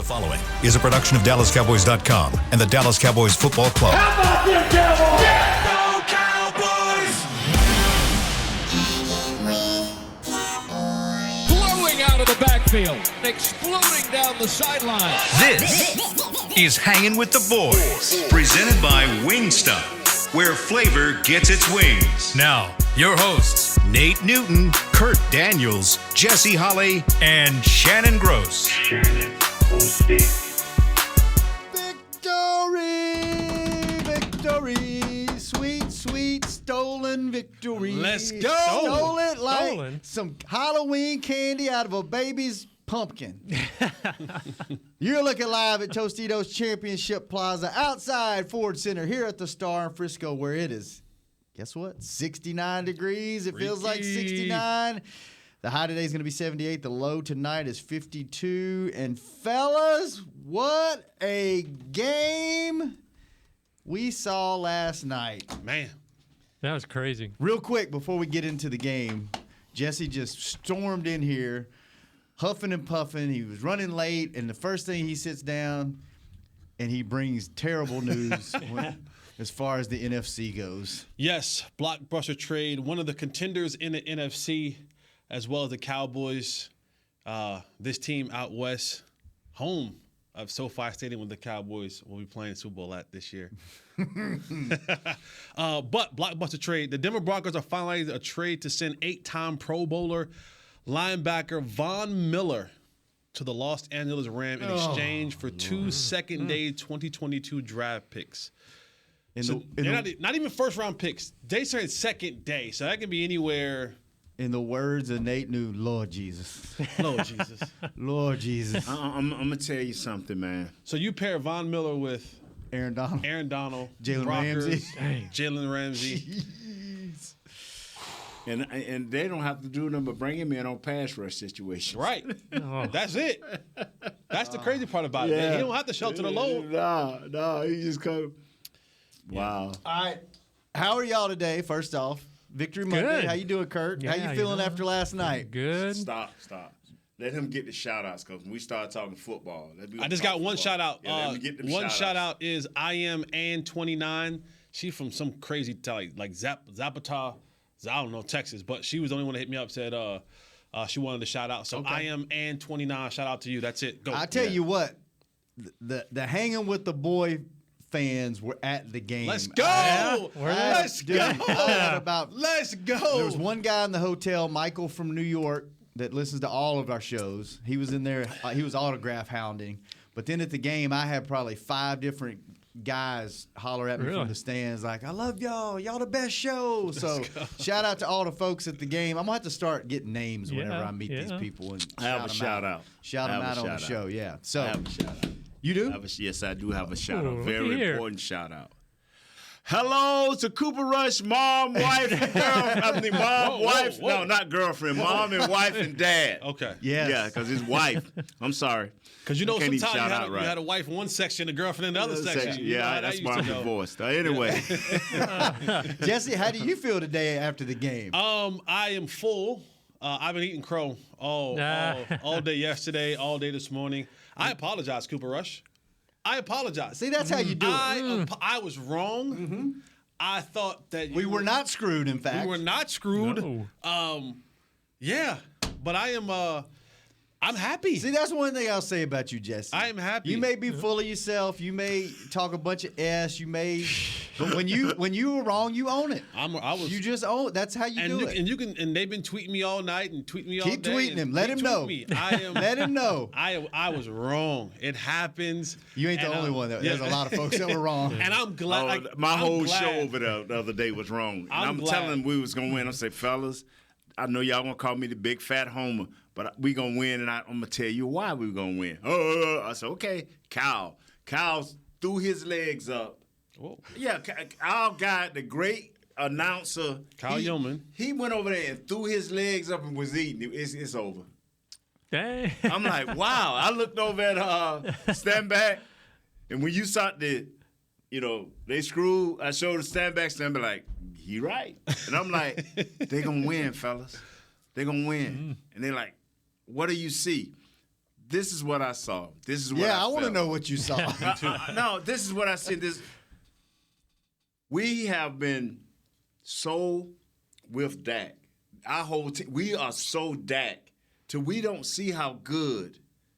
The following is a production of DallasCowboys.com and the Dallas Cowboys Football Club. How about them Cowboys? Yeah, go Cowboys! Blowing out of the backfield, exploding down the sideline. This is Hangin' with the Boys, presented by Wingstop, where flavor gets its wings. Now, your hosts, Nate Newton, Kurt Daniels, Jesse Holley, and Shannon Gross. Victory, sweet, sweet stolen victory. Let's go. Stole it like Stolen. some Halloween candy out of a baby's pumpkin. You're looking live at Tostitos Championship Plaza outside Ford Center here at the Star in Frisco, where it is, guess what, 69 degrees. It feels like 69. The high today is going to be 78. The low tonight is 52. And fellas, what a game we saw last night. Man. That was crazy. Real quick, before we get into the game, Jesse just stormed in here, huffing and puffing. He was running late, and the first thing he sits down, and he brings terrible news as far as the NFC goes. Yes, blockbuster trade. One of the contenders in the NFC, as well as the Cowboys. This team out west, home of SoFi Stadium, with the Cowboys will be playing Super Bowl at this year. But blockbuster trade. The Denver Broncos are finalizing a trade to send 8-time Pro Bowler linebacker Von Miller to the Los Angeles Rams in exchange for two second-day 2022 draft picks. Not even first-round picks. They said second day, so that can be anywhere. In the words of Nate New, Lord Jesus. Lord Jesus. Lord Jesus. I'm going to tell you something, man. So you pair Von Miller with Aaron Donald. Jalen Ramsey. Jalen Ramsey. And they don't have to do nothing but bring him in on pass rush situations. Right. That's it. That's the crazy part about it. Man. He don't have to shelter the low. No, he just come. Wow. All right. How are y'all today, first off? Victory Monday. Good. How you doing, Kurt? Yeah, How you feeling after last night? Good. Stop. Let him get the shout-outs, because when we start talking football. I just got one shout-out. Let me get them one shout-outs. shout-out is I am Ann 29. She's from some crazy, like Zapata, I don't know, Texas. But she was the only one that hit me up, said she wanted to shout out. So Okay. I am Ann 29. Shout out to you. That's it. Go. I tell you what, the Hanging with the Boy fans were at the game. Let's go. Let's go. Let's go. There was one guy in the hotel, Michael from New York, that listens to all of our shows. He was in there. He was autograph hounding. But then at the game, I had probably 5 different guys holler at me from the stands like, I love y'all. Y'all the best show. So shout out to all the folks at the game. I'm going to have to start getting names whenever I meet these people. And I have a shout-out. Shout them out on the show, yeah. So I have a shout-out. You do? Yes, I do have a shout-out. Ooh, Very here. important shout-out. Hello to Cooper Rush, mom, wife, girlfriend. Wife. whoa. No, not girlfriend. Mom and wife and dad. Okay. Yes. Yeah, because his wife. I'm sorry. Because you know Can't even sometimes shout you out right. had a wife in one section, a girlfriend in the other section. You know how Yeah, that that's used why to I'm go. divorced. Anyway. Jesse, how do you feel today after the game? I am full. I've been eating crow all day yesterday, all day this morning. I apologize, Cooper Rush. I apologize. See, that's how you do it. I was wrong. Mm-hmm. I thought that We were not screwed, in fact. We were not screwed. No. Yeah, but I am. I'm happy. See, that's one thing I'll say about you, Jesse. I am happy. You may be full of yourself. You may talk a bunch of S. You may, but when you were wrong, you own it. I was. You just own it. That's how you do it. And you can. And they've been tweeting me all night and tweeting me all day. Keep tweeting and him. Let him know. me. I am. Let him know. I was wrong. It happens. You ain't the only one. There's a lot of folks that were wrong. And I'm glad. My I'm whole glad. show over there the other day was wrong. And I'm glad. telling them we was going to win. I said, fellas, I know y'all going to call me the big fat homer, but we going to win, and I'm going to tell you why we going to win. I said, okay, Kyle threw his legs up. Whoa. Yeah, our guy, the great announcer. Kyle Yeoman. He went over there and threw his legs up and was eating. It's over. Dang. I'm like, wow. I looked over at stand back, and when you saw they screwed, I showed the stand back like, he right. And I'm like, they going to win, fellas. They going to win. And they're like, what do you see? this is what I saw. This is what Yeah, I want to felt. know what you saw. No, this is what I said. We have been so with Dak. Our whole team, we are so Dak till we don't see how good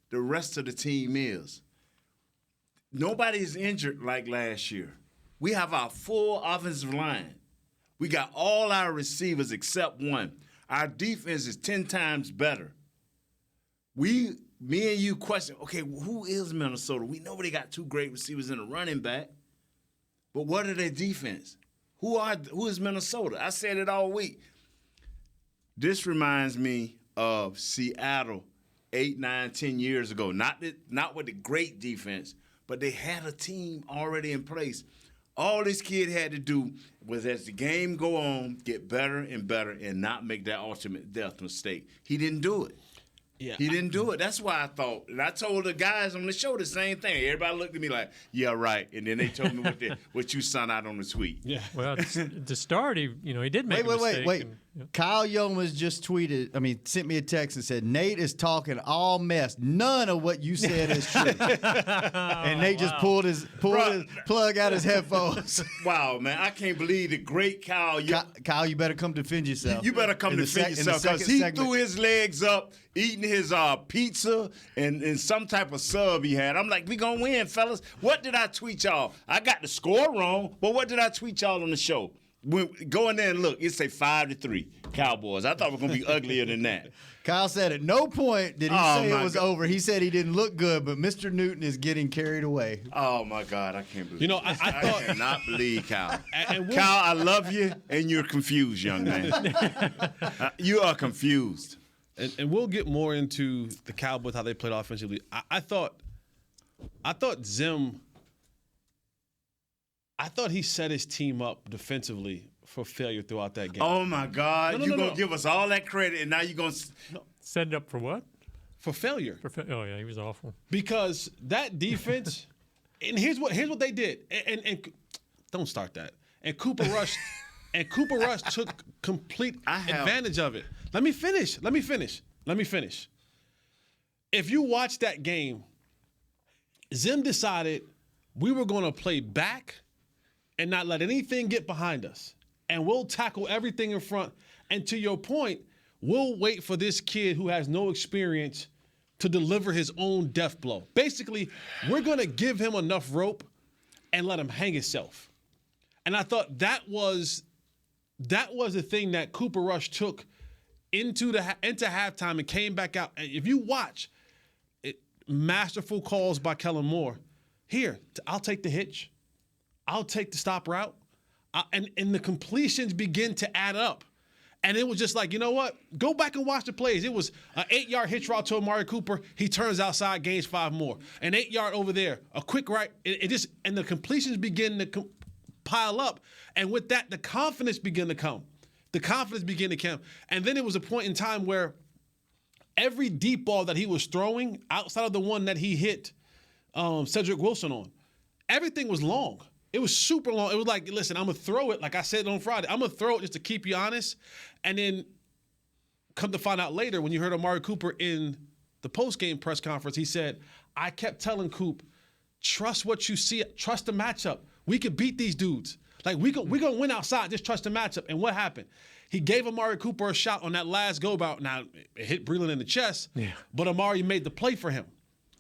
the rest of the team is. Nobody is injured like last year. We have our full offensive line. We got all our receivers except one. Our defense is 10 times better. Me and you question, okay, who is Minnesota? We know they got 2 great receivers and a running back, but what are their defense? Who is Minnesota? I said it all week. This reminds me of Seattle 8, 9, 10 years ago. Not with the great defense, but they had a team already in place. All this kid had to do was, as the game go on, get better and better and not make that ultimate death mistake. He didn't do it. Yeah. He didn't do it. That's why I thought. And I told the guys on the show the same thing. Everybody looked at me like, yeah, right. And then they told me what you sent out on the tweet. Yeah. Well, to start, he did make a mistake. Wait. and, Kyle Yeomans just sent me a text and said, Nate is talking all mess. None of what you said is true. And Nate just pulled his plug out his headphones. Wow, man. I can't believe the great Kyle. Kyle, you better come defend yourself. You better come defend yourself because he threw his legs up eating his pizza and some type of sub he had. I'm like, we going to win, fellas. What did I tweet y'all? I got the score wrong, but what did I tweet y'all on the show? Go in there and look. It say 5-3 Cowboys. I thought it was going to be uglier than that. Kyle said at no point did he say it was God. over. He said he didn't look good, but Mr. Newton is getting carried away. Oh, my God. I can't believe I thought. I cannot believe Kyle. And Kyle, I love you, and you're confused, young man. You are confused. And we'll get more into the Cowboys, how they played offensively. I thought Zim. I thought he set his team up defensively for failure throughout that game. Oh, my God. No, You're going no. to give us all that credit, and now you're going to Set it up for what? For failure. Oh, yeah, he was awful. Because that defense, and here's what they did. And don't start that. And Cooper Rush took complete advantage of it. Let me finish. If you watch that game, Zim decided we were going to play back and not let anything get behind us. And we'll tackle everything in front. And to your point, we'll wait for this kid who has no experience to deliver his own death blow. Basically, we're going to give him enough rope and let him hang himself. And I thought that was the thing that Cooper Rush took into halftime and came back out. And if you watch it, masterful calls by Kellen Moore. Here, I'll take the hitch. I'll take the stop route. And the completions begin to add up. And it was just like, you know what? Go back and watch the plays. It was an 8-yard hitch route to Amari Cooper. He turns outside, gains 5 more. An 8-yard over there, a quick right. And the completions begin to pile up. And with that, the confidence began to come. And then it was a point in time where every deep ball that he was throwing, outside of the one that he hit Cedric Wilson on, everything was long. It was super long. It was like, listen, I'm going to throw it, like I said on Friday. I'm going to throw it just to keep you honest. And then come to find out later, when you heard Amari Cooper in the post-game press conference, he said, I kept telling Coop, trust what you see. Trust the matchup. We could beat these dudes. Like, we're going to win outside. Just trust the matchup. And what happened? He gave Amari Cooper a shot on that last go-bout. Now, it hit Breland in the chest, but Amari made the play for him.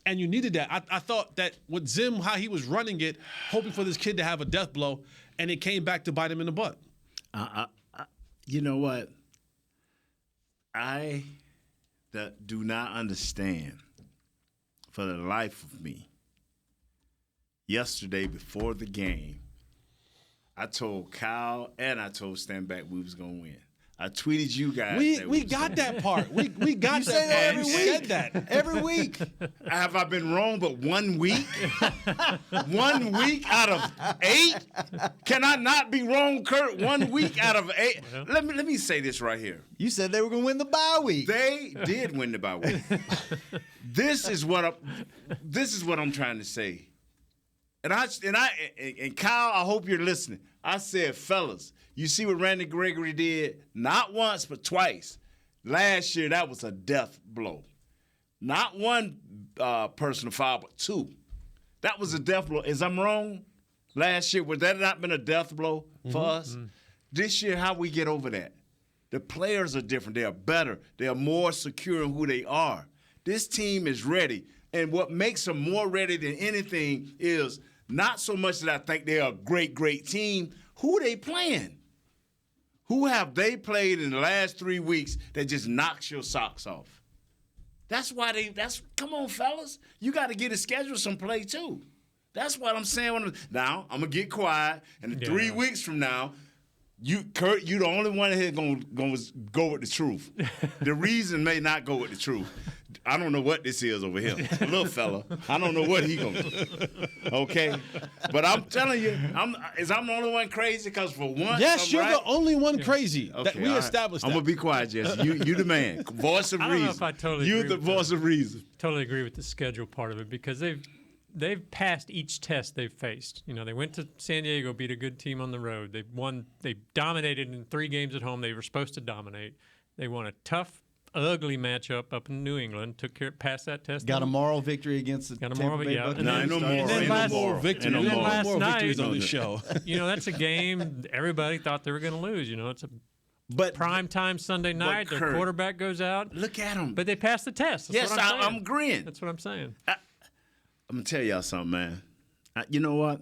And you needed that. I thought that with Zim, how he was running it, hoping for this kid to have a death blow, and it came back to bite him in the butt. You know what? I do not understand for the life of me. Yesterday, before the game, I told Kyle and I told Stanback we was going to win. I tweeted you guys. We got that part. We got that part. Every You week. said that. Every week. Have I been wrong but 1 week? 1 week out of 8? Can I not be wrong, Kurt? 1 week out of 8? Let me say this right here. You said they were going to win the bye week. They did win the bye week. This is what I'm trying to say. And Kyle, I hope you're listening. I said, fellas, you see what Randy Gregory did? Not once, but twice. Last year, that was a death blow. Not one personal foul, but 2. That was a death blow. Is I'm wrong? Last year, would that not been a death blow for us? This year, how we get over that? The players are different. They are better. They are more secure in who they are. This team is ready. And what makes them more ready than anything is not so much that I think they're a great, great team. Who are they playing? Who have they played in the last 3 weeks that just knocks your socks off? That's why come on, fellas. You got to get a schedule some play, too. That's what I'm saying. Now, I'm going to get quiet, and 3 weeks from now, Kurt, you the only one here going to go with the truth. The reason may not go with the truth. I don't know what this is over here. Little fella. I don't know what he going to do. Okay? But I'm telling you, I'm the only one crazy because for once, yes, I'm you're right. the only one crazy that we established. I'm going to be quiet, Jesse. You the man. Voice of reason. I don't know if I totally You agree the with voice of reason. Totally agree with the schedule part of it because they've passed each test they've faced. You know, they went to San Diego, beat a good team on the road. They won. They dominated in 3 games at home. They were supposed to dominate. They won a tough, ugly matchup up in New England. Passed that test. Got a moral victory against the Tampa Bay Buccaneers. No, ain't no moral. Then Ain't last- no moral. Victory. Ain't no moral. last more night- victories on the show. You know, that's a game everybody thought they were going to lose. You know, it's a But prime time Sunday night. Their Kurt, quarterback goes out. look at him. But they passed the test. That's yes, what I'm saying. I'm agreeing. That's what I'm saying. I'm going to tell y'all something, man. You know what?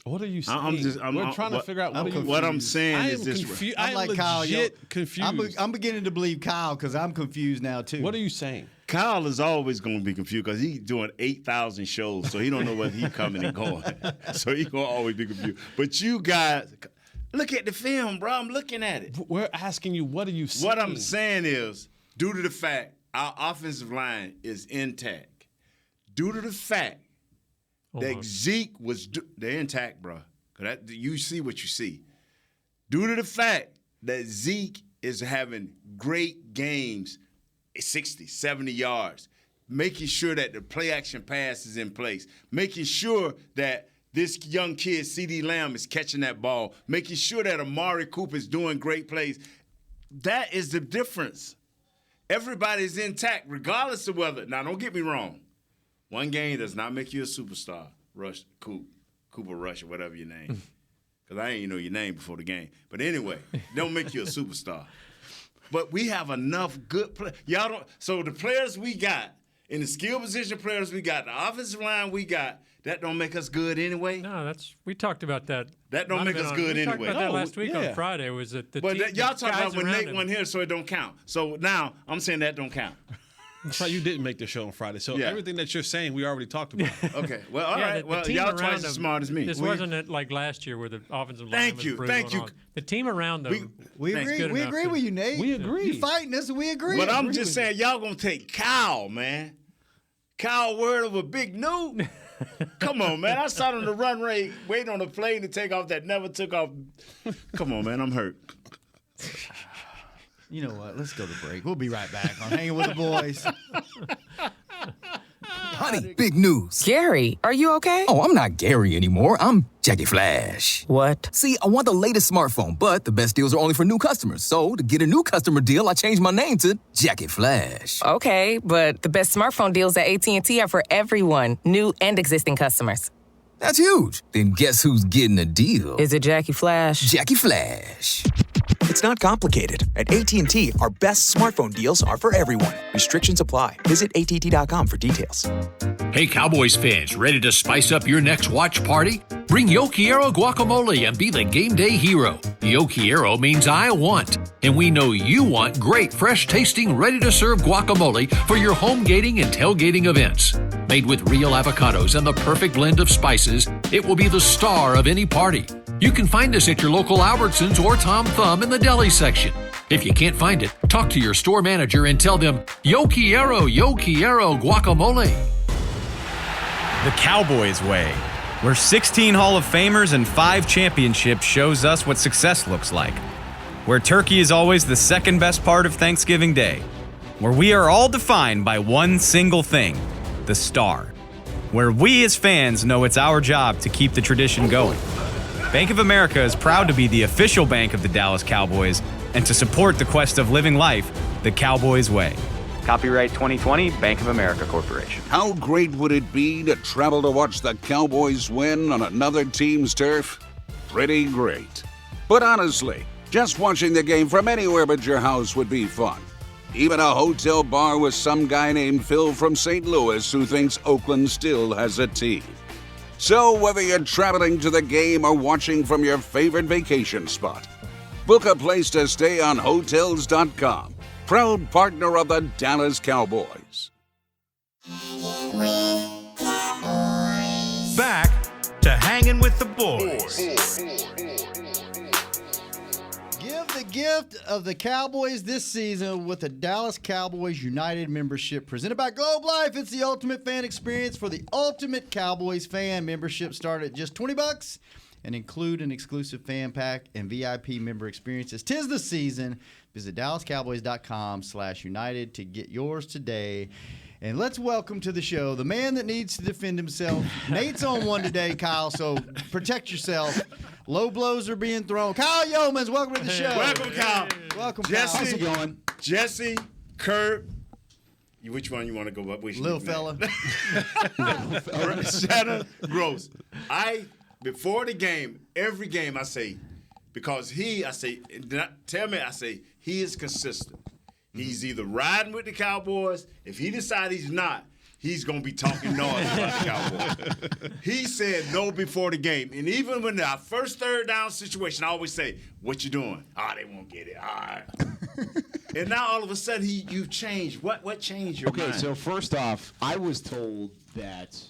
What are you saying? I'm trying to figure out what I'm saying I is am this. confused. I'm like Kyle. Confused. I'm beginning to believe Kyle because I'm confused now too. What are you saying? Kyle is always going to be confused because he's doing 8,000 shows, so he don't know whether he's coming and going. So he's going to always be confused. But you guys, look at the film, bro. I'm looking at it. We're asking you, what are you saying? What I'm saying is, due to the fact our offensive line is intact, due to the fact that Zeke they're intact, bro. You see what you see. Due to the fact that Zeke is having great games, 60, 70 yards, making sure that the play action pass is in place, making sure that this young kid, CeeDee Lamb, is catching that ball, making sure that Amari Cooped is doing great plays. That is the difference. Everybody's intact, regardless of whether. Now, don't get me wrong. One game does not make you a superstar. Cooper Rush, or whatever your name. Because I ain't know your name before the game. But anyway, don't make you a superstar. But we have enough good players. Y'all don't. So the players we got, in the skill position players we got, the offensive line we got, that don't make us good anyway. No, we talked about that. That don't make us good we anyway. talked about that last week on Friday. Was that the But team, y'all talking guys about when around Nate him. wasn't here, so it don't count. So now I'm saying that don't count. That's why you didn't make the show on Friday. So Yeah. everything that you're saying, we already talked about. Okay. Well, all right. the Well, team y'all around twice them, as smart as me. This wasn't it like last year where the offensive line was brutal Thank and you. all. The team around them. We Thanks. agree. Good We enough agree to- with you, Nate. We agree. You fighting us, and we agree. But I'm Agree just with saying, y'all gonna take Kyle, man. Kyle word over Big Newt. Come on, man. I saw him on the run rate, waiting on the plane to take off that never took off. Come on, man. I'm hurt. You know what? Let's go to break. We'll be right back on Hanging with the Boys. Honey, big news. Gary, are you okay? Oh, I'm not Gary anymore. I'm Jackie Flash. What? See, I want the latest smartphone, but the best deals are only for new customers. So, to get a new customer deal, I changed my name to Jackie Flash. Okay, but the best smartphone deals at AT&T are for everyone, new and existing customers. That's huge. Then guess who's getting a deal? Is it Jackie Flash? Jackie Flash. It's not complicated. At AT&T, our best smartphone deals are for everyone. Restrictions apply. Visit att.com for details. Hey, Cowboys fans, ready to spice up your next watch party? Bring Yo Quiero guacamole and be the game day hero. Yo Quiero means I want, and we know you want great, fresh-tasting, ready-to-serve guacamole for your home gating and tailgating events. Made with real avocados and the perfect blend of spices, it will be the star of any party. You can find us at your local Albertsons or Tom Thumb in the deli section. If you can't find it, talk to your store manager and tell them, Yo Quiero guacamole. The Cowboys way, where 16 Hall of Famers and 5 championships shows us what success looks like. Where turkey is always the second best part of Thanksgiving Day. Where we are all defined by one single thing, the star. Where we as fans know it's our job to keep the tradition going. Bank of America is proud to be the official bank of the Dallas Cowboys and to support the quest of living life the Cowboys way. Copyright 2020, Bank of America Corporation. How great would it be to travel to watch the Cowboys win on another team's turf? Pretty great. But honestly, just watching the game from anywhere but your house would be fun. Even a hotel bar with some guy named Phil from St. Louis who thinks Oakland still has a team. So whether you're traveling to the game or watching from your favorite vacation spot, book a place to stay on Hotels.com. Proud partner of the Dallas Cowboys. Back to Hanging with the Boys. Give the gift of the Cowboys this season with the Dallas Cowboys United membership presented by Globe Life. It's the ultimate fan experience for the ultimate Cowboys fan. Membership start at just $20 and include an exclusive fan pack and VIP member experiences. 'Tis the season. Visit DallasCowboys.com/United to get yours today. And let's welcome to the show the man that needs to defend himself. Nate's on one today, Kyle, so protect yourself. Low blows are being thrown. Kyle Yeomans, welcome to the show. Welcome, Kyle. Welcome, Jesse, Kyle. How's it going? Jesse, Kurt. Which one you want to go up with? Little fella. Shannon Gross. Before the game, every game I say, because he is consistent. He's either riding with the Cowboys. If he decides he's not, he's going to be talking noise about the Cowboys. He said no before the game. And even when our first third down situation, I always say, what you doing? They won't get it. All right. And now all of a sudden you've changed. What changed your mind? Okay, so first off, I was told that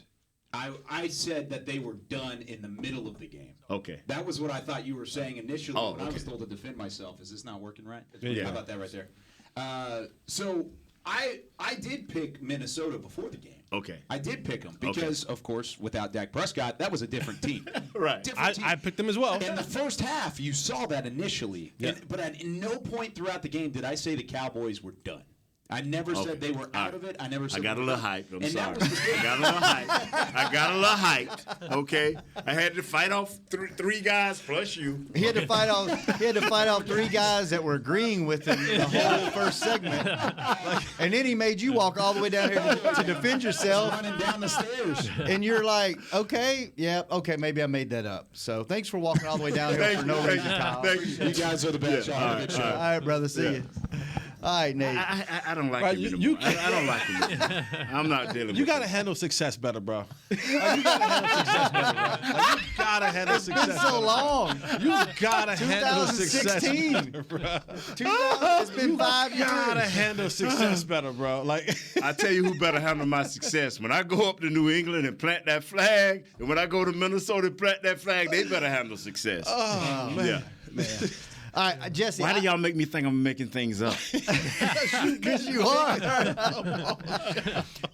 I said that they were done in the middle of the game. Okay. That was what I thought you were saying initially when I was okay. told to defend myself. Is this not working right? Yeah. How about that right there? So I did pick Minnesota before the game. Okay. I did pick them because, of course, without Dak Prescott, that was a different team. Right. Different team. I picked them as well. In the first half, you saw that initially. Yeah. But at no point throughout the game did I say the Cowboys were done. I never said they were out of it. I never said I got a little hype. I'm sorry. I got a little hype. I got a little hype. Okay. I had to fight off three guys plus you. He had to fight off three guys that were agreeing with him the whole first segment, and then he made you walk all the way down here to defend yourself. Running down the stairs, and you're like, okay, maybe I made that up. So thanks for walking all the way down here for no reason, Kyle. You guys are the best. Yeah. Y'all have a good show. All right, brother. See you. All right, Nate. I don't like him anymore. I don't like him anymore. I'm not dealing with You got to him. handle success better, bro. You got to handle success better, bro. You got to handle success It's been so long. You got to handle success 2016. better, bro. It's been 5 years. You got to handle success better, bro. I tell you who better handle my success. When I go up to New England and plant that flag, and when I go to Minnesota and plant that flag, they better handle success. Oh, man. Yeah. All right, Jesse. Why do y'all make me think I'm making things up? Because you are.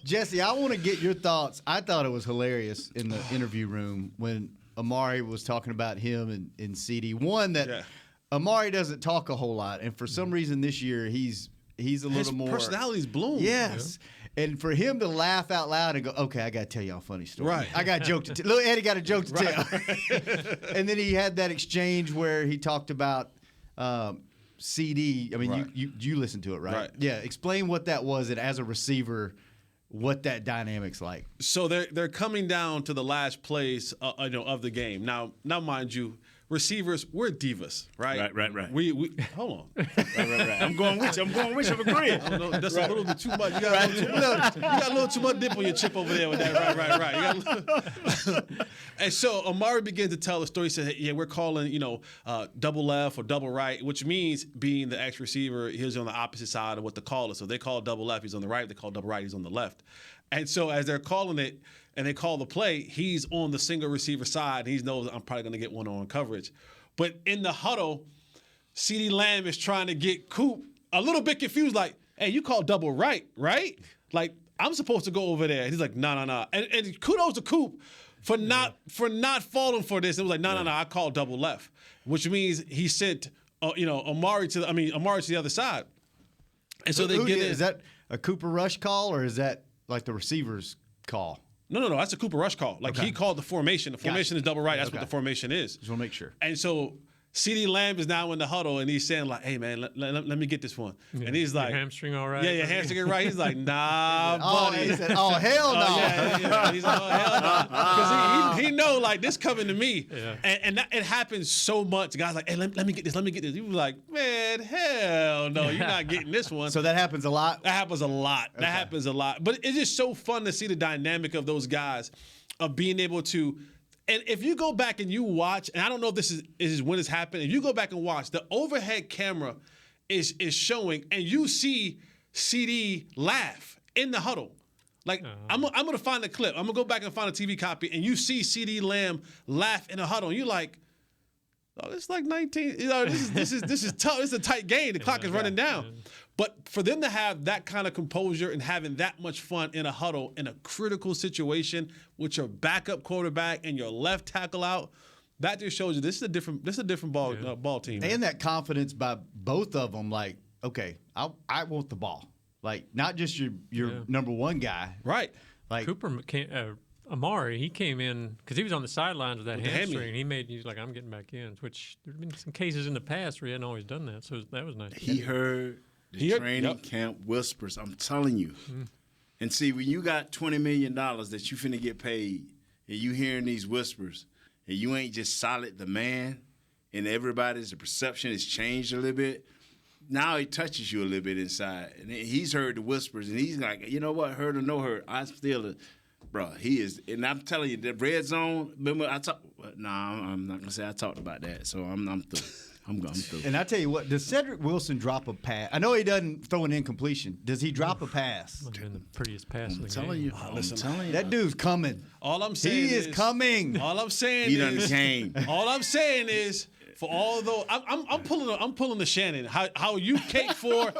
Jesse, I want to get your thoughts. I thought it was hilarious in the interview room when Amari was talking about him and CD. One, that Amari doesn't talk a whole lot, and for some reason this year he's a little more. His personality's bloomed. Yes. Yeah. And for him to laugh out loud and go, okay, I got to tell y'all a funny story. Right. I got a joke to tell. Little Eddie got a joke to tell. And then he had that exchange where he talked about CD. I mean, you listened to it, right? Yeah. Explain what that was, and as a receiver, what that dynamic's like. So they're coming down to the last plays, of the game. Now, mind you, receivers, we're divas, right? Right. We hold on. Right. I'm going with you. I'm agreeing. That's a little bit too much. You got a little too much dip on your chip over there with that. Right. And so Amari began to tell the story. He said, hey, we're calling, double left or double right, which means being the X receiver, he's on the opposite side of what the call is. So they call double left, he's on the right. They call double right, he's on the left. And so as they're calling it and they call the play, he's on the single receiver side. He knows I'm probably going to get one-on-one coverage. But in the huddle, CeeDee Lamb is trying to get Cooped a little bit confused, like, hey, you call double right? Like, I'm supposed to go over there. He's like, no. And kudos to Cooped for not falling for this. It was like, no, I call double left, which means he sent Amari to the other side. And so is that a Cooper Rush call, or is that like the receiver's call? No. That's a Cooper Rush call. He called the formation. The formation is double right. That's what the formation is. Just want to make sure. And so CeeDee Lamb is now in the huddle, and he's saying, like, hey, man, let me get this one. Yeah. And he's like, your hamstring all right? Yeah, your hamstring right. He's like, nah, buddy. He said, oh, hell no. Yeah. He's like, oh, hell no. Because he know, like, this coming to me. Yeah. And it happens so much. Guys like, hey, let me get this. Let me get this. He was like, man, hell no. You're not getting this one. So that happens a lot? That happens a lot. Okay. That happens a lot. But it's just so fun to see the dynamic of those guys, of being able to. And if you go back and you watch, and I don't know if this is when it's happened, if you go back and watch, the overhead camera is showing, and you see CD laugh in the huddle. Like, I'm going to find the clip. I'm going to go back and find a TV copy, and you see CD Lamb laugh in the huddle, and you're like, oh, it's like 19. You know, this is tough. It's a tight game. The clock is running down. But for them to have that kind of composure and having that much fun in a huddle in a critical situation with your backup quarterback and your left tackle out, that just shows you this is a different ball team. Man. And that confidence by both of them, like, okay, I want the ball. Like, not just your number one guy. Right. Like Amari, he came in because he was on the sidelines with that With the hamstring. He was like, I'm getting back in, which there have been some cases in the past where he hadn't always done that. So that was nice. He heard the training camp whispers. I'm telling you. And see, when you got $20 million that you finna get paid, and you hearing these whispers, and you ain't just solid the man, and the perception has changed a little bit, now it touches you a little bit inside. And he's heard the whispers, and he's like, you know what, hurt or no hurt, I still, bro, he is. And I'm telling you, the red zone, remember I talked, I'm not going to say I talked about that, so I'm through. I'm through. And I tell you what, does Cedric Wilson drop a pass? I know he doesn't throw an incompletion. Does he drop a pass? Must have been the prettiest pass of the game. I'm telling you. That dude's coming. All I'm saying is coming. All I'm saying he is done came. All I'm saying is for all those I'm pulling the Shannon. How you cake for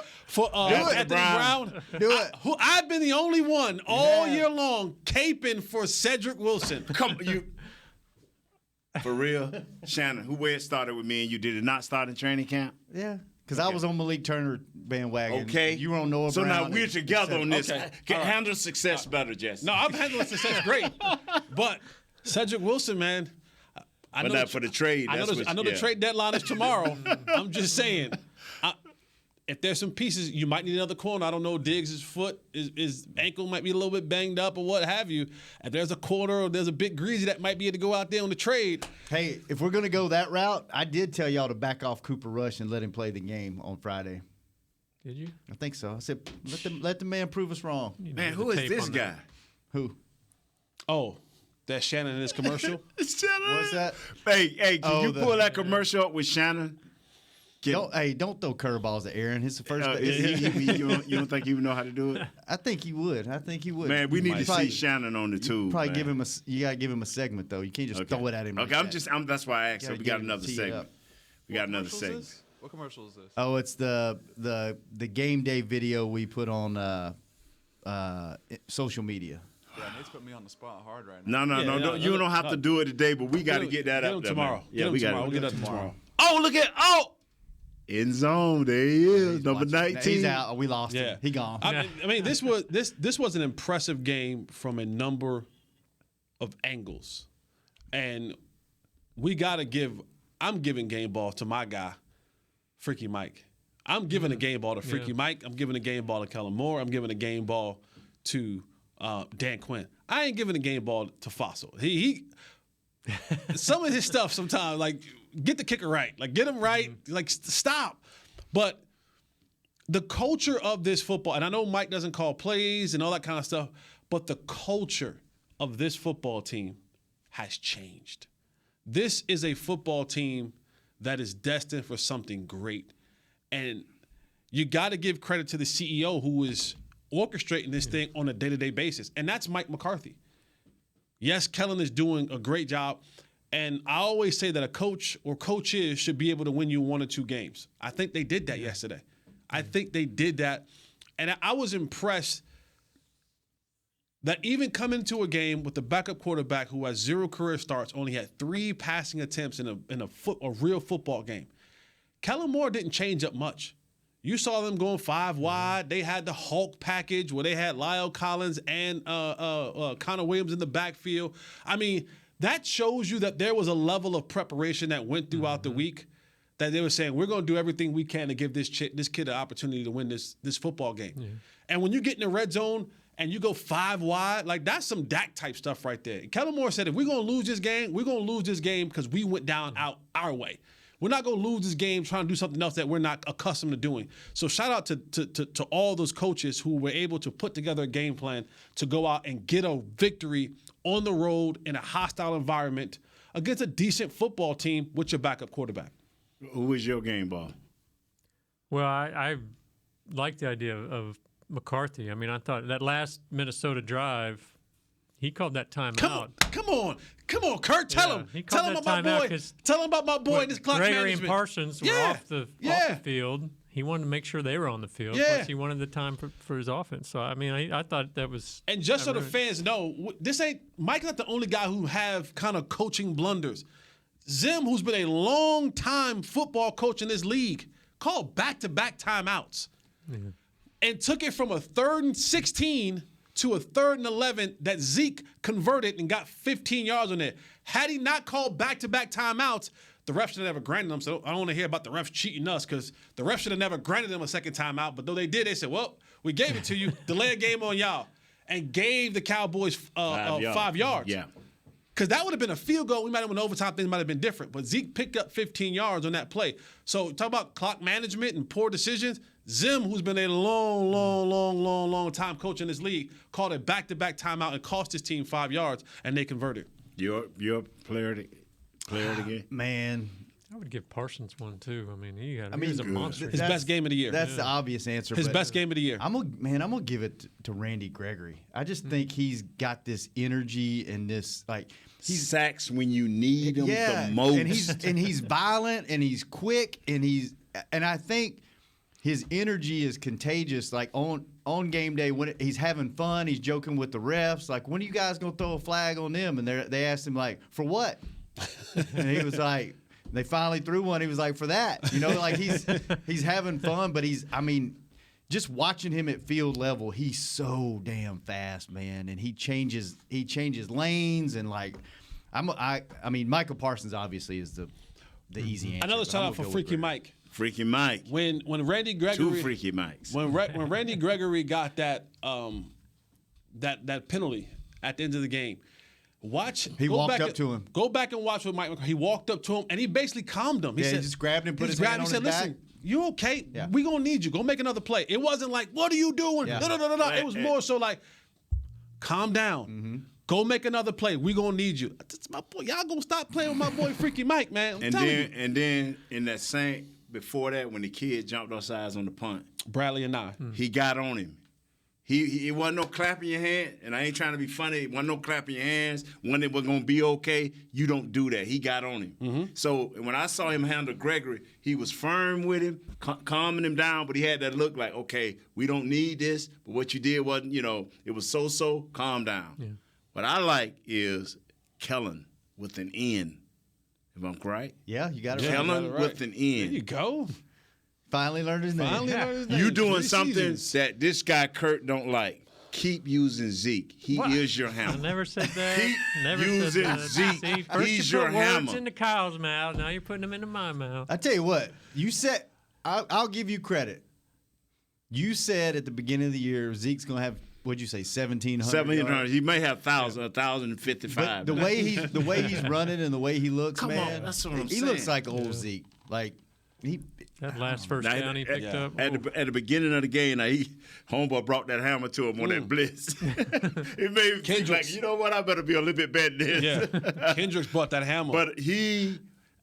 Anthony Brown? Do it. I've been the only one all year long caping for Cedric Wilson. Come you. For real, Shannon, where it started with me and you, did it not start in training camp? Yeah, because I was on Malik Turner bandwagon. Okay. You were on Noah So Brown. now we're together on this. Okay. Handle success better, Jesse. No, I'm handling success great. But Cedric Wilson, man, I know for the trade. I know the trade deadline is tomorrow. I'm just saying, if there's some pieces, you might need another corner. I don't know. Diggs' foot, his ankle might be a little bit banged up or what have you. If there's a corner or there's a big greasy that might be able to go out there on the trade. Hey, if we're going to go that route, I did tell y'all to back off Cooper Rush and let him play the game on Friday. Did you? I think so. I said, let the man prove us wrong. Man, who is this guy? Who? Oh, that's Shannon in his commercial? Shannon? What's that? Hey, can you pull that commercial up with Shannon? Don't throw curveballs at Aaron. It's the first. You don't think he would know how to do it? I think he would. Man, we need to see Shannon on the tube. Probably give him you gotta give him a segment though. You can't just throw it at him. Okay, like that's why I asked. So we got another segment. We got another segment. What commercial is this? Oh, it's the game day video we put on social media. Yeah, Nate's put me on the spot hard right now. No. You don't have to do it today, but we got to get that up there tomorrow. Yeah, we got to get it tomorrow. Oh, look at end zone. There he is, number 19. He's out. We lost him. He gone. I mean, this was an impressive game from a number of angles, and we got to give. I'm giving game ball to my guy, Freaky Mike. I'm giving a game ball to Freaky Mike. I'm giving a game ball to Kellen Moore. I'm giving a game ball to Dan Quinn. I ain't giving a game ball to Fossil. He some of his stuff sometimes, like, get the kicker right. Like, get him right. Like, stop. But the culture of this football, and I know Mike doesn't call plays and all that kind of stuff, but the culture of this football team has changed. This is a football team that is destined for something great. And you got to give credit to the CEO who is orchestrating this thing on a day-to-day basis, and that's Mike McCarthy. Yes, Kellen is doing a great job, and I always say that a coach or coaches should be able to win you 1 or 2 games. I think they did that yesterday. I think they did that, and I was impressed that even coming into a game with the backup quarterback who has 0 career starts, only had 3 passing attempts in a real football game. Kellen Moore didn't change up much. You saw them going 5 wide. They had the Hulk package where they had Lyle Collins and Connor Williams in the backfield. I mean, that shows you that there was a level of preparation that went throughout the week. that they were saying, we're going to do everything we can to give this kid an opportunity to win this football game. Yeah. And when you get in the red zone and you go 5 wide, like that's some Dak type stuff right there. Kellen Moore said, if we're going to lose this game, we're going to lose this game because we went down out our way. We're not going to lose this game trying to do something else that we're not accustomed to doing. So shout out to all those coaches who were able to put together a game plan to go out and get a victory on the road in a hostile environment against a decent football team with your backup quarterback. Who was your game ball? Well, I like the idea of McCarthy. I mean, I thought that last Minnesota drive, he called that timeout. Come on, Kurt. Tell him. Tell him about my boy. Tell him about my boy and his clock Gregory management. and Parsons were off the field. He wanted to make sure they were on the field. Yeah. Plus, he wanted the time for his offense. So, I mean, I thought that was. And just so the fans know, Mike's not the only guy who have kind of coaching blunders. Zim, who's been a long-time football coach in this league, called back-to-back timeouts and took it from a 3rd and 16 to a 3rd and 11 that Zeke converted and got 15 yards on it. Had he not called back-to-back timeouts, the refs should have never granted them. So I don't want to hear about the refs cheating us because the refs should have never granted them a second timeout. But though they did, they said, well, we gave it to you, delay a game on y'all, and gave the Cowboys 5 yards. Yeah. Because that would have been a field goal. We might have went overtime. Things might have been different. But Zeke picked up 15 yards on that play. So talk about clock management and poor decisions. Zim, who's been a long time coach in this league, called a back-to-back timeout and cost his team 5 yards, and they converted. Your player of the game? Man. I would give Parsons one, too. I mean, he was a monster. His best game of the year. That's the obvious answer. His best game of the year. I'm going to give it to Randy Gregory. I just think he's got this energy and this, he's sacks when you need him the most. And he's violent and he's quick and I think his energy is contagious. Like on game day when he's having fun, he's joking with the refs. Like, when are you guys gonna throw a flag on them? And they asked him for what? And he was like, they finally threw one. He was like, for that. Like he's having fun, but just watching him at field level, he's so damn fast, man. And he changes lanes and Michael Parsons obviously is the easy answer. Another shout out for Freaky Mike. Freaky Mike. When Randy Gregory 2 Freaky Mikes. When Randy Gregory got that penalty at the end of the game, he walked up to him. Go back and watch what Mike. He walked up to him and he basically calmed him. He said, he just grabbed him, put his hand on his back. Listen, you okay? Yeah. We gonna need you. Go make another play. It wasn't like, what are you doing? Yeah. No. It was more so like, calm down. Mm-hmm. Go make another play. We gonna need you. That's my boy. Y'all gonna stop playing with my boy Freaky Mike, man. And then in that same before that, when the kid jumped off sides on the punt, Bradley and he got on him. It wasn't no clapping your hand, and I ain't trying to be funny. It wasn't no clapping your hands. When it was gonna be okay, you don't do that. He got on him. Mm-hmm. So when I saw him handle Gregory, he was firm with him, calming him down, but he had that look like, okay, we don't need this. But what you did wasn't, it was so. Calm down. Yeah. What I like is Kellen with an N. If I'm right? Yeah, you got it right. Kellen with an N. There you go. Finally learned his name. You doing something that this guy Kurt don't like. Keep using Zeke. He is your hammer. I never said that. Keep never using said that. Zeke. See, first He's you your put words hammer. into Kyle's mouth. Now you're putting them into my mouth. I tell you what. You said, I'll give you credit. You said at the beginning of the year Zeke's going to have, what'd you say, 1,700? 1,700. He may have 1,055. But the way he's running and the way he looks, Come man, on, that's what I'm he saying. looks like old Zeke. Like that last first down he picked up. At the beginning of the game, homeboy brought that hammer to him on that blitz. It made me think like, you know what? I better be a little bit better than this. Yeah, Kendricks brought that hammer. But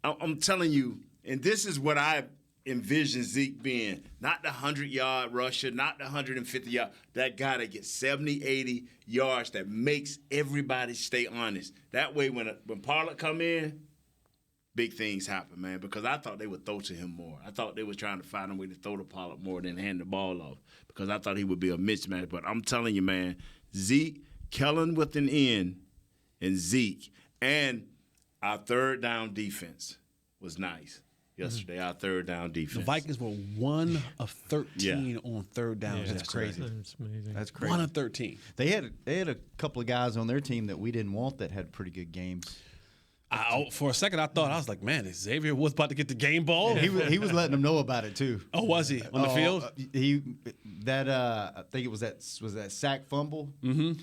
I'm telling you, and this is what I envision Zeke being, not the 100-yard rusher, not the 150-yard, that guy that gets 70, 80 yards that makes everybody stay honest. That way when Pollard come in, big things happen, man, because I thought they would throw to him more. I thought they were trying to find a way to throw to Pollard more than hand the ball off because I thought he would be a mismatch. But I'm telling you, man, Zeke, Kellen with an N, and Zeke, and our third down defense was nice. Yesterday, our third down defense. The Vikings were 1 of 13 on third downs. Yeah, that's crazy. That's amazing. That's crazy. 1 of 13. They had a couple of guys on their team that we didn't want that had pretty good games. For a second, I was like, man, is Xavier Woods about to get the game ball? He was letting them know about it too. Oh, was he on the field? I think it was that sack fumble. Mm-hmm.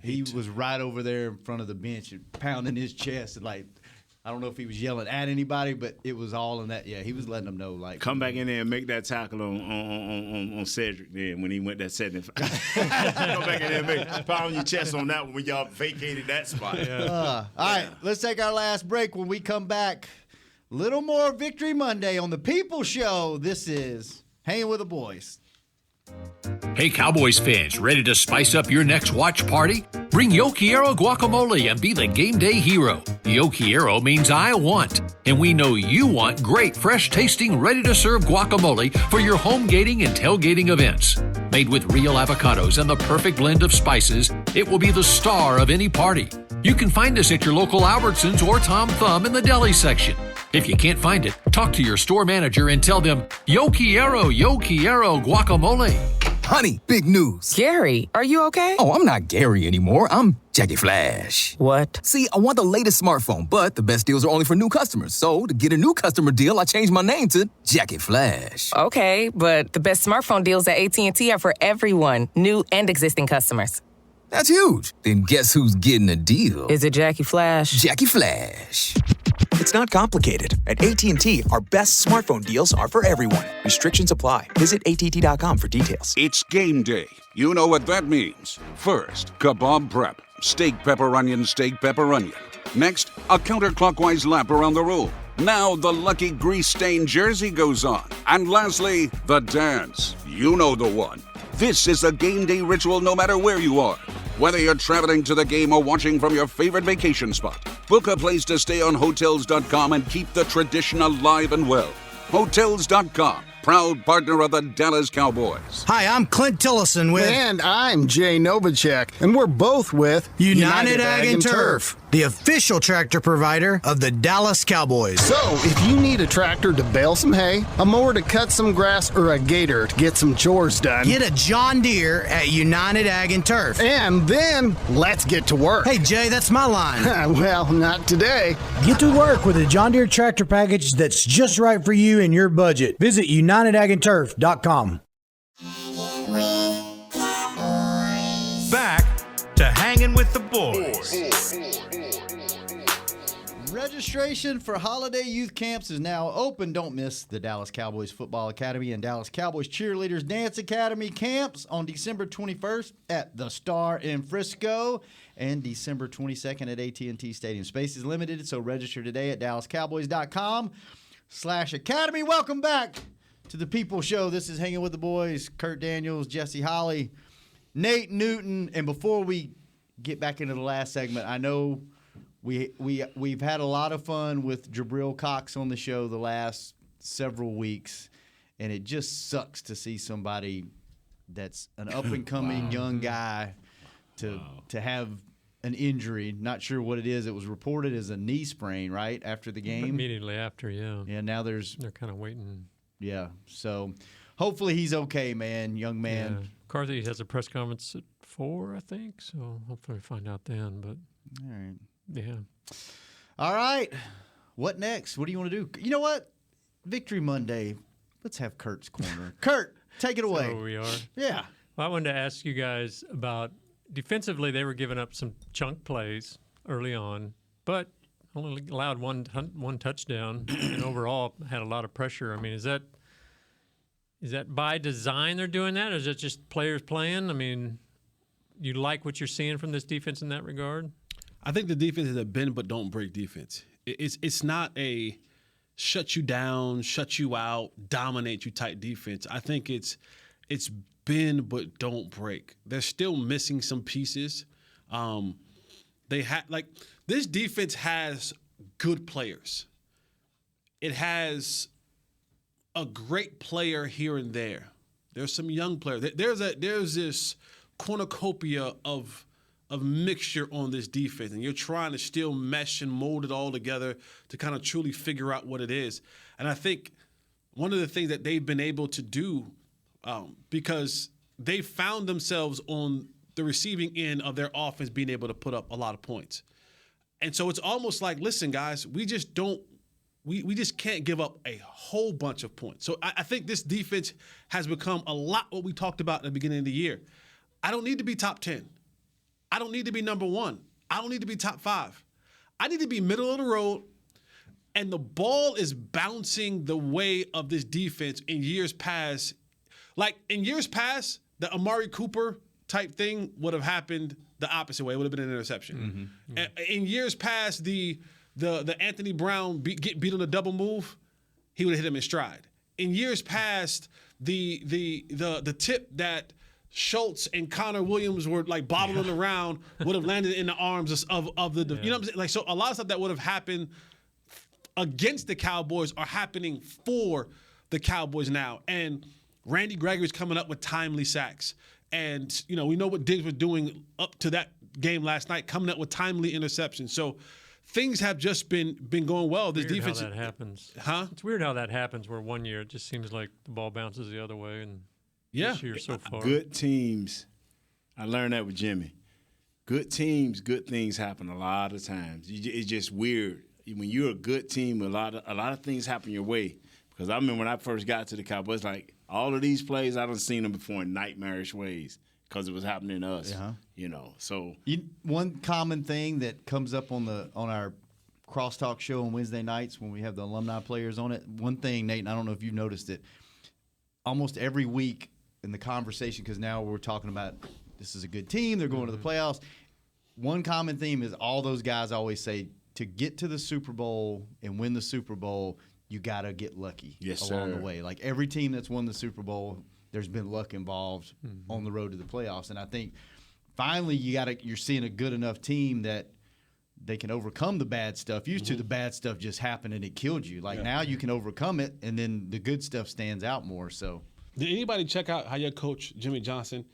He was right over there in front of the bench and pounding his chest and like. I don't know if he was yelling at anybody, but it was all in that. Yeah, he was letting them know. Like, come back in there and make that tackle on Cedric then when he went that 75. Come back in there and pound your chest on that one when y'all vacated that spot. All right, let's take our last break. When we come back, little more Victory Monday on the People Show. This is Hanging with the Boys. Hey, Cowboys fans, ready to spice up your next watch party? Bring Yo Quiero guacamole and be the game day hero. Yo Quiero means I want, and we know you want great, fresh-tasting, ready-to-serve guacamole for your home gating and tailgating events. Made with real avocados and the perfect blend of spices, it will be the star of any party. You can find us at your local Albertsons or Tom Thumb in the deli section. If you can't find it, talk to your store manager and tell them, Yo Quiero guacamole. Honey, big news. Gary, are you okay? Oh, I'm not Gary anymore. I'm Jackie Flash. What? See, I want the latest smartphone, but the best deals are only for new customers. So, to get a new customer deal, I changed my name to Jackie Flash. Okay, but the best smartphone deals at AT&T are for everyone, new and existing customers. That's huge. Then guess who's getting a deal? Is it Jackie Flash? Jackie Flash. It's not complicated. At AT&T, our best smartphone deals are for everyone. Restrictions apply. Visit att.com for details. It's game day. You know what that means. First, kebab prep. Steak, pepper, onion, steak, pepper, onion. Next, a counterclockwise lap around the room. Now the lucky grease-stained jersey goes on. And lastly, the dance. You know the one. This is a game day ritual no matter where you are. Whether you're traveling to the game or watching from your favorite vacation spot, book a place to stay on Hotels.com and keep the tradition alive and well. Hotels.com, proud partner of the Dallas Cowboys. Hi, I'm Clint Tillison with... And I'm Jay Novacek, and we're both with... United Ag and Turf, the official tractor provider of the Dallas Cowboys. So, if you need a tractor to bale some hay, a mower to cut some grass, or a gator to get some chores done... Get a John Deere at United Ag and Turf. And then, let's get to work. Hey, Jay, that's my line. Well, not today. Get to work with a John Deere tractor package that's just right for you and your budget. Visit UnitedAgAndTurf.com. Back to Hanging with the Boys. Registration for holiday youth camps is now open. Don't miss the Dallas Cowboys Football Academy and Dallas Cowboys Cheerleaders Dance Academy camps on December 21st at the Star in Frisco and December 22nd at AT&T Stadium. Space is limited, so register today at DallasCowboys.com/academy. Welcome back to the People Show. This is Hanging with the Boys. Kurt Daniels, Jesse Holly, Nate Newton. And before we get back into the last segment, I know we've had a lot of fun with Jabril Cox on the show the last several weeks, and it just sucks to see somebody that's an up-and-coming young guy to have an injury. Not sure what it is. It was reported as a knee sprain, right, after the game? Immediately after, yeah. Yeah, now they're kind of waiting. Yeah, so hopefully he's okay, man, young man. Yeah. McCarthy has a press conference at 4, I think, so hopefully we find out then. But all right. Yeah. All right. What next? What do you want to do? You know what? Victory Monday. Let's have Kurt's Corner. Kurt, take it away. So we are. Yeah. Well, I wanted to ask you guys about defensively. They were giving up some chunk plays early on, but only allowed one touchdown, and overall had a lot of pressure. I mean, is that by design they're doing that, or is it just players playing? I mean, you like what you're seeing from this defense in that regard? I think the defense is a bend but don't break defense. It's not a shut you down, shut you out, dominate you type defense. I think it's bend but don't break. They're still missing some pieces. This defense has good players. It has a great player here and there. There's some young players. There's this cornucopia of mixture on this defense, and you're trying to still mesh and mold it all together to kind of truly figure out what it is. And I think one of the things that they've been able to do, because they found themselves on the receiving end of their offense being able to put up a lot of points. And so it's almost like, listen, guys, we just can't give up a whole bunch of points. So I think this defense has become a lot what we talked about at the beginning of the year. I don't need to be top 10. I don't need to be number 1. I don't need to be top 5. I need to be middle of the road, and the ball is bouncing the way of this defense in years past. Like in years past, the Amari Cooper type thing would have happened the opposite way. It would have been an interception. In years past, the Anthony Brown get beat on the double move, he would have hit him in stride. In years past, the tip that Schultz and Connor Williams were like bobbling around would have landed in the arms of the you know what I'm saying? Like, so a lot of stuff that would have happened against the Cowboys are happening for the Cowboys now. And Randy Gregory's coming up with timely sacks. And, you know, we know what Diggs was doing up to that game last night, coming up with timely interceptions. So things have just been going well. This defense. How that happens. Huh? It's weird how that happens where one year it just seems like the ball bounces the other way. And this year so far. Good teams. I learned that with Jimmy. Good teams, good things happen a lot of times. It's just weird. When you're a good team, a lot of things happen your way. Because I remember when I first got to the Cowboys, like all of these plays, I done seen them before in nightmarish ways because it was happening to us. You know, so one common thing that comes up on our crosstalk show on Wednesday nights when we have the alumni players on it. One thing, Nate, and I don't know if you've noticed it, almost every week in the conversation, because now we're talking about this is a good team, they're going to the playoffs. One common theme is all those guys always say to get to the Super Bowl and win the Super Bowl, you got to get lucky along the way. Like every team that's won the Super Bowl, there's been luck involved on the road to the playoffs. And I think finally you're seeing a good enough team that they can overcome the bad stuff. Used to the bad stuff just happened and it killed you. Like now you can overcome it, and then the good stuff stands out more. So did anybody check out how your coach Jimmy Johnson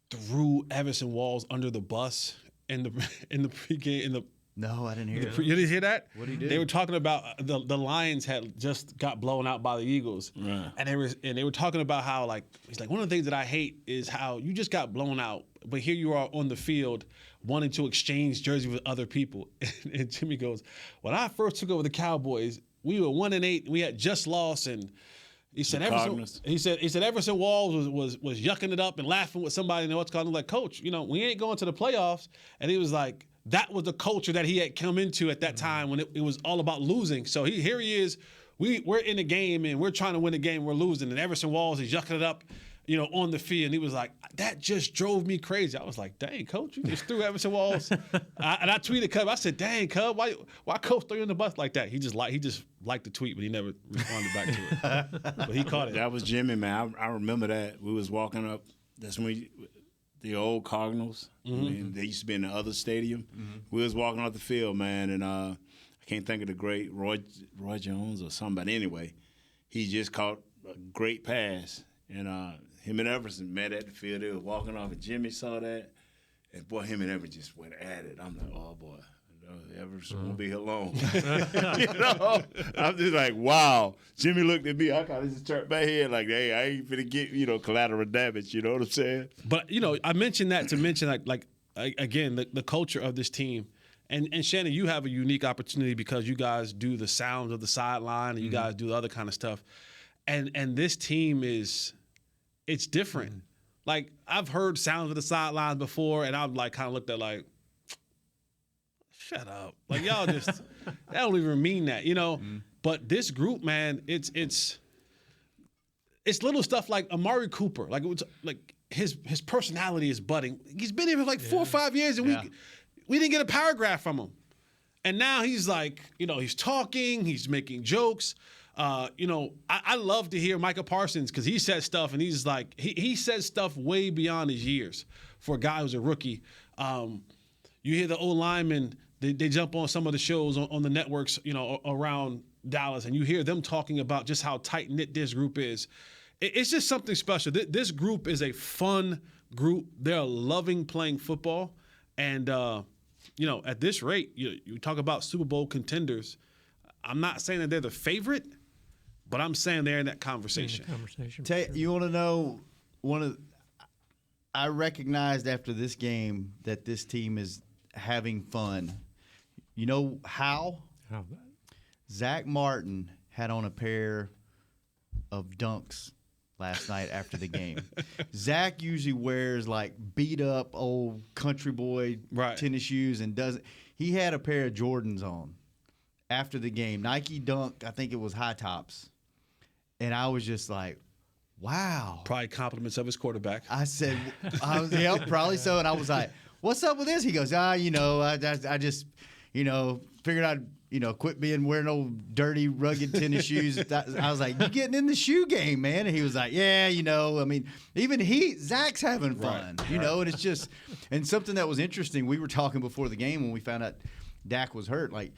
threw Everson Walls under the bus in the pregame? No, I didn't hear it. You didn't hear that? What did he do? They were talking about the Lions had just got blown out by the Eagles, and they were talking about how he's like, one of the things that I hate is how you just got blown out, but here you are on the field wanting to exchange jerseys with other people. And Jimmy goes, when I first took over the Cowboys, we were 1-8, and we had just lost, and he said Everson Walls was yucking it up and laughing with somebody in the what's called. I'm like, Coach, you know, we ain't going to the playoffs, and he was like. That was the culture that he had come into at that time when it was all about losing. So here he is. We're in the game, and we're trying to win the game. We're losing. And Everson Walls is yucking it up, you know, on the field. And he was like, that just drove me crazy. I was like, dang, Coach, you just threw Everson Walls. And I tweeted Cub. I said, dang, Cub, why Coach throw you in the bus like that? He just liked the tweet, but he never responded back to it. But he caught it. That was Jimmy, man. I remember that. We was walking up. That's when the old Cardinals. I mean, they used to be in the other stadium. We was walking off the field, man, and I can't think of the great Roy Jones or somebody. Anyway, he just caught a great pass, and him and Everson met at the field. They were walking off, and Jimmy saw that, and boy, him and Everson just went at it. I'm like, oh boy. Everson won't be here long. You know, I'm just like, wow. Jimmy looked at me. I kind of just turned my head like, hey, I ain't finna get, you know, collateral damage. You know what I'm saying? But, you know, I mentioned that to mention, again, the culture of this team. And Shannon, you have a unique opportunity because you guys do the sounds of the sideline and you guys do the other kind of stuff. And this team it's different. Like, I've heard sounds of the sidelines before, and I've, kind of looked at, shut up. Like, y'all just, that don't even mean that, you know? But this group, man, it's little stuff like Amari Cooper. Like, it was, his personality is budding. He's been here for 4 or 5 years, and we didn't get a paragraph from him. And now he's he's talking, he's making jokes. You know, I love to hear Micah Parsons because he says stuff, and he's he says stuff way beyond his years for a guy who's a rookie. You hear the old linemen, they jump on some of the shows on the networks, you know, around Dallas, and you hear them talking about just how tight-knit this group is. It's just something special. This group is a fun group. They're loving playing football. And, you know, at this rate, you talk about Super Bowl contenders. I'm not saying that they're the favorite, but I'm saying they're in that conversation. You want to know I recognized after this game that this team is having fun. You know how? How? Zach Martin had on a pair of Dunks last night after the game. Zach usually wears like beat up old country boy tennis shoes and doesn't. He had a pair of Jordans on after the game. Nike Dunk, I think it was high tops. And I was just like, wow. Probably compliments of his quarterback. I said, yeah, probably so. And I was like, what's up with this? He goes, I just, figured I'd, quit wearing old dirty, rugged tennis shoes. I was like, you getting in the shoe game, man? And he was like, yeah, even Zach's having fun, and it's just, and something that was interesting, we were talking before the game when we found out Dak was hurt, like,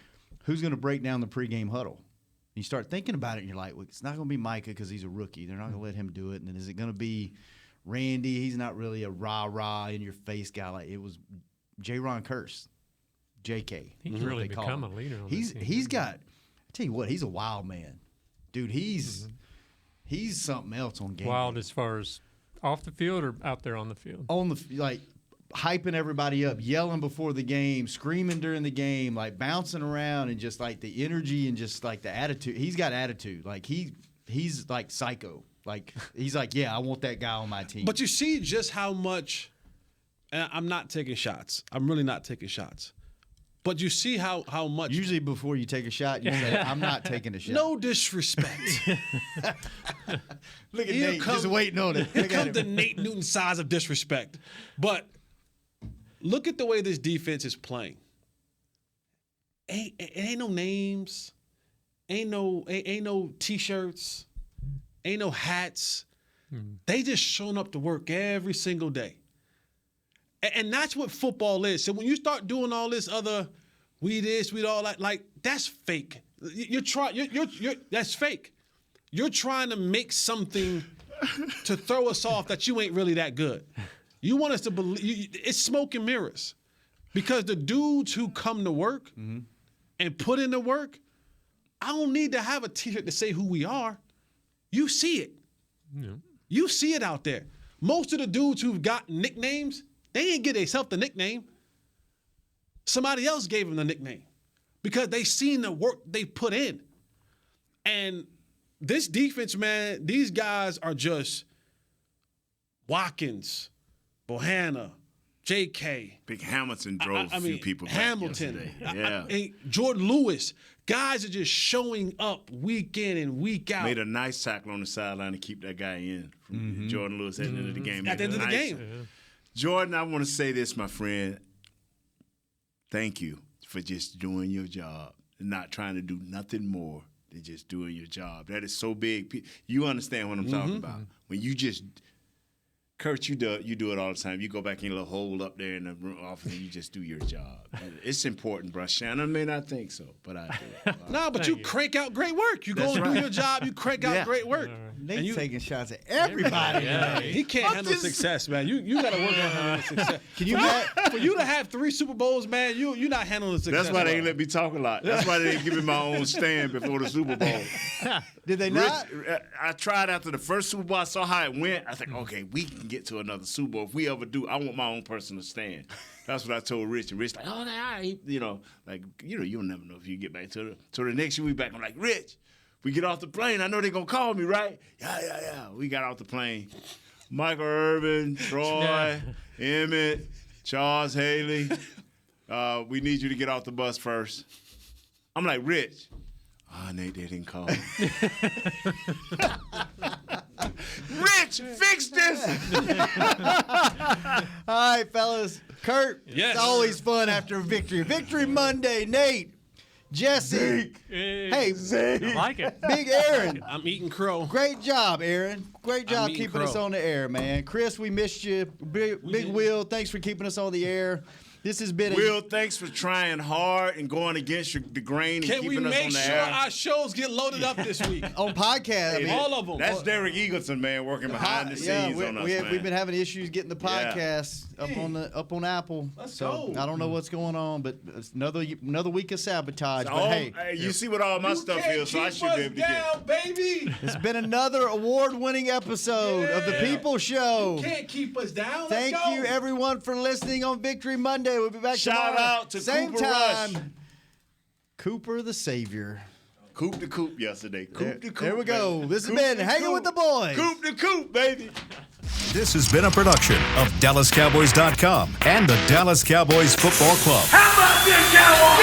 who's going to break down the pregame huddle? You start thinking about it, and you're like, well, it's not going to be Micah because he's a rookie. They're not going to let him do it. And then is it going to be Randy? He's not really a rah-rah, in-your-face guy. Like it was J-Ron Curse, JK. He's really become a leader on this team. He's got – I tell you what, he's a wild man. Dude, he's something else on game. Wild as far as off the field or out there on the field? On the – like – hyping everybody up, yelling before the game, screaming during the game, like bouncing around, and just like the energy and just like the attitude. He's got attitude. Like he's like psycho. Like he's like, yeah, I want that guy on my team. But you see just how much. And I'm not taking shots. I'm really not taking shots. But you see how much. Usually before you take a shot, you say, I'm not taking a shot. No disrespect. Look at Nate, just waiting on it. Here comes the Nate Newton size of disrespect. But look at the way this defense is playing. Ain't no names, ain't no T-shirts, ain't no hats. They just showing up to work every single day, and that's what football is. So when you start doing all this other, we all that, like that's fake. You're that's fake. You're trying to make something to throw us off that you ain't really that good. You want us to believe it's smoke and mirrors, because the dudes who come to work and put in the work, I don't need to have a T-shirt to say who we are. You see it. Yeah. You see it out there. Most of the dudes who've got nicknames, they ain't get themselves the nickname. Somebody else gave them the nickname because they seen the work they put in. And this defense, man, these guys are just Watkins, Bohanna, J.K. Big Hamilton drove a few people back Hamilton. yesterday. Yeah. Jordan Lewis. Guys are just showing up week in and week out. Made a nice tackle on the sideline to keep that guy in. Jordan Lewis at the end of the game. At the end of the game. Yeah. Jordan, I want to say this, my friend. Thank you for just doing your job and not trying to do nothing more than just doing your job. That is so big. You understand what I'm talking about. When you just – Kurt, you do it all the time. You go back in a little hole up there in the room office and you just do your job. It's important, bro. Shannon may not think so, but I do. No, but you crank out great work. You go and do your job. You crank out great work. Nate's taking shots at everybody. He can't handle success, man. You got to work on handling success. Can you for you to have 3 Super Bowls, man, you're not handling success. That's why they ain't let me talk a lot. That's why they didn't give me my own stand before the Super Bowl. Did they not? I tried after the first Super Bowl. I saw how it went. I think, okay, we can get to another Super Bowl. If we ever do, I want my own personal stand. That's what I told Rich. And Rich like, oh, you'll never know if you get back to the next year we back. I'm like, Rich, we get off the plane. I know they're going to call me, right? Yeah. We got off the plane. Michael Irvin, Troy, Emmett, Charles Haley. We need you to get off the bus first. I'm like, Rich. Oh, Nate, they didn't call me. Rich, fix this. All right, fellas. Kurt, it's always fun after a victory. Victory Monday, Nate, Jesse. Hey, I like it. Big Aaron. I'm eating crow. Great job, Aaron. Great job keeping us on the air, man. Chris, we missed you. Big Will, thanks for keeping us on the air. This has been Will, thanks for trying hard and going against the grain and keeping us on the air. Can we make sure our shows get loaded up this week? On podcast. All of them. That's Derek Eagleton, man, working behind the scenes on us, man. We've been having issues getting the podcast up on Apple. Let's go. I don't know what's going on, but it's another week of sabotage. So, but hey, you see what all my stuff is, so I should be able to get. Baby. It's been another award-winning episode of The People Show. You can't keep us down. Thank you, everyone, for listening on Victory Monday. We'll be back tomorrow. Shout out to same Cooper time. Rush. Cooper the Savior. Coop the Coop yesterday. Coop the Coop. There we go. Baby. This has Coop been the Hanging Coop. with the Boys. Coop the Coop, baby. This has been a production of DallasCowboys.com and the Dallas Cowboys Football Club. How about this, Cowboys?